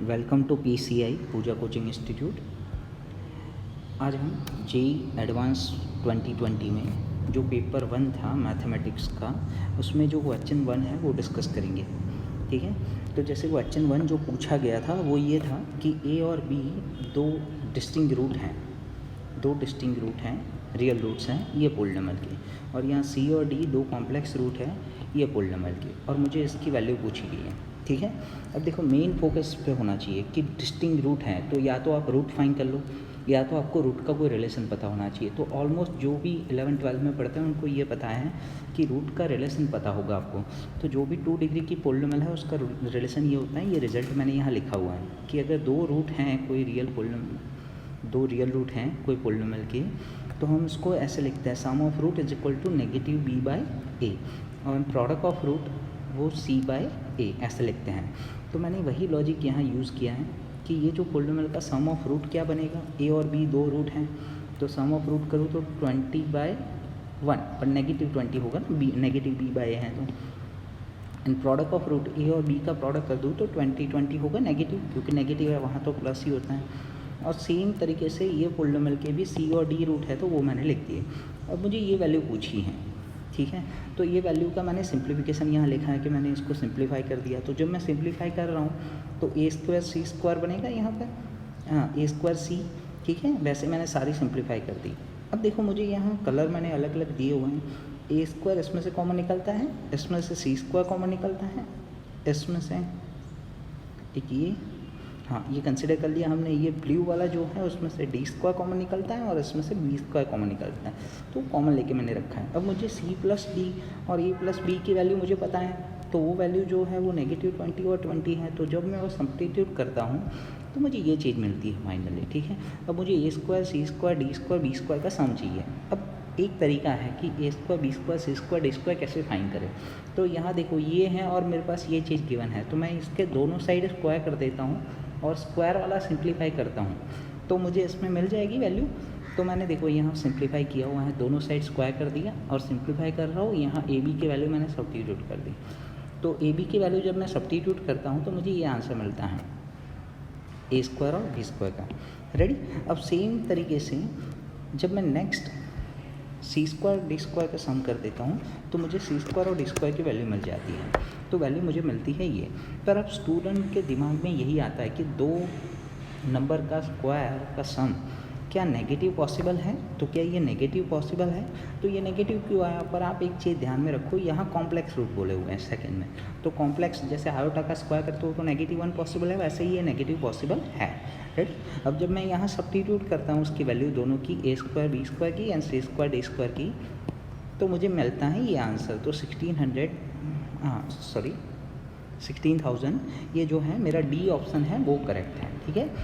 Welcome to PCI Pooja coaching institute. आज हम JEE advance 2020 में जो पेपर 1 था मैथमेटिक्स का, उसमें जो क्वेश्चन 1 है वो डिस्कस करेंगे। ठीक है, तो जैसे क्वेश्चन 1 जो पूछा गया था वो ये था कि ए और बी दो डिस्टिंक्ट रूट हैं, रियल रूट्स हैं ये पॉलिनॉमियल के, और यहाँ सी और डी दो कॉम्प्लेक्स रूट है ये पॉलिनॉमियल के, और मुझे इसकी वैल्यू पूछी गई है। ठीक है, अब देखो मेन फोकस पे होना चाहिए कि डिस्टिंक्ट रूट हैं, तो या तो आप रूट फाइंड कर लो या तो आपको रूट का कोई रिलेशन पता होना चाहिए। तो ऑलमोस्ट जो भी 11-12 में पढ़ते हैं उनको ये पता है कि रूट का रिलेशन पता होगा आपको। तो जो भी 2 डिग्री की पॉलिनॉमियल है उसका रिलेशन ये होता है, ये रिजल्ट मैंने यहाँ लिखा हुआ है कि अगर दो रूट हैं कोई दो रियल रूट हैं कोई पॉलिनॉमियल के, तो हम इसको ऐसे लिखते हैं sum of root is equal to negative B by A, और प्रोडक्ट ऑफ रूट वो सी बाई ए ऐसे लिखते हैं। तो मैंने वही लॉजिक यहाँ यूज़ किया है कि ये जो पॉलिनॉमियल का सम ऑफ रूट क्या बनेगा, ए और बी दो रूट हैं तो सम ऑफ रूट करूँ तो 20/1, पर नेगेटिव 20 होगा ना, बी नेगेटिव बी बाई ए है तो, एंड प्रोडक्ट ऑफ रूट ए और बी का प्रोडक्ट कर दूँ तो 20 होगा नेगेटिव, क्योंकि नेगेटिव है वहाँ तो प्लस ही होता है। और सेम तरीके से ये पॉलिनॉमियल के भी सी और डी रूट है तो वो मैंने लिख दिए। अब मुझे ये वैल्यू पूछी है, ठीक है, तो ये वैल्यू का मैंने सिंप्लीफिकेशन यहाँ लिखा है कि मैंने इसको सिंप्लीफाई कर दिया। तो जब मैं सिंप्लीफाई कर रहा हूँ तो ए स्क्वायर सी स्क्वायर बनेगा यहाँ पर, हाँ ए स्क्वायर सी, ठीक है, वैसे मैंने सारी सिंप्लीफाई कर दी। अब देखो मुझे यहाँ कलर मैंने अलग अलग दिए हुए हैं, ए स्क्वायर इसमें से कॉमन निकलता है, इसमें से सी स्क्वायर कॉमन निकलता है, इसमें से एक ये, हाँ ये कंसिडर कर लिया हमने, ये ब्लू वाला जो है उसमें से डी स्क्वायर कॉमन निकलता है और इसमें से बी स्क्वायर कॉमन निकलता है, तो कॉमन लेके मैंने रखा है। अब मुझे सी प्लस डी और ए प्लस बी की वैल्यू मुझे पता है, तो वो वैल्यू जो है वो नेगेटिव 20 और 20 है, तो जब मैं वो सब्स्टिट्यूट करता हूँ तो मुझे ये चीज़ मिलती है फाइनली। ठीक है, अब मुझे A square C square D square B square का सम चाहिए। अब एक तरीका है कि A square B square C square D square कैसे फाइंड करें। तो यहाँ देखो ये है और मेरे पास ये चीज़ गिवन है, तो मैं इसके दोनों साइड स्क्वायर कर देता हूँ और स्क्वायर वाला सिंप्लीफाई करता हूँ तो मुझे इसमें मिल जाएगी वैल्यू। तो मैंने देखो यहाँ सिंप्लीफाई किया हुआ है, दोनों साइड स्क्वायर कर दिया और सिंप्लीफाई कर रहा हूँ, यहाँ ए बी की वैल्यू मैंने सब्स्टिट्यूट कर दी। तो ए बी की वैल्यू जब मैं सब्स्टिट्यूट करता हूँ तो मुझे ये आंसर मिलता है ए स्क्वायर और बी स्क्वायर का। रेडी, अब सेम तरीके से जब मैं नेक्स्ट सी स्क्वायर डी स्क्वायर का सम कर देता हूँ तो मुझे सी स्क्वायर और डी स्क्वायर की वैल्यू मिल जाती है, तो वैल्यू मुझे मिलती है ये। पर अब स्टूडेंट के दिमाग में यही आता है कि दो नंबर का स्क्वायर का सम क्या नेगेटिव पॉसिबल है, तो क्या ये नेगेटिव पॉसिबल है, तो ये नेगेटिव क्यों आया। पर आप एक चीज़ ध्यान में रखो, यहाँ कॉम्प्लेक्स रूट बोले हुए हैं सेकंड में, तो कॉम्प्लेक्स जैसे आयोटा का स्क्वायर करते हो तो -1 पॉसिबल है, वैसे ही ये नेगेटिव पॉसिबल है। राइट, अब जब मैं यहाँ सब्स्टिट्यूट करता हूँ उसकी वैल्यू दोनों की, ए स्क्वायर बी स्क्वायर की and C square D square की, तो मुझे मिलता है ये आंसर। तो 16,000 ये जो है मेरा डी ऑप्शन है वो करेक्ट है। ठीक है।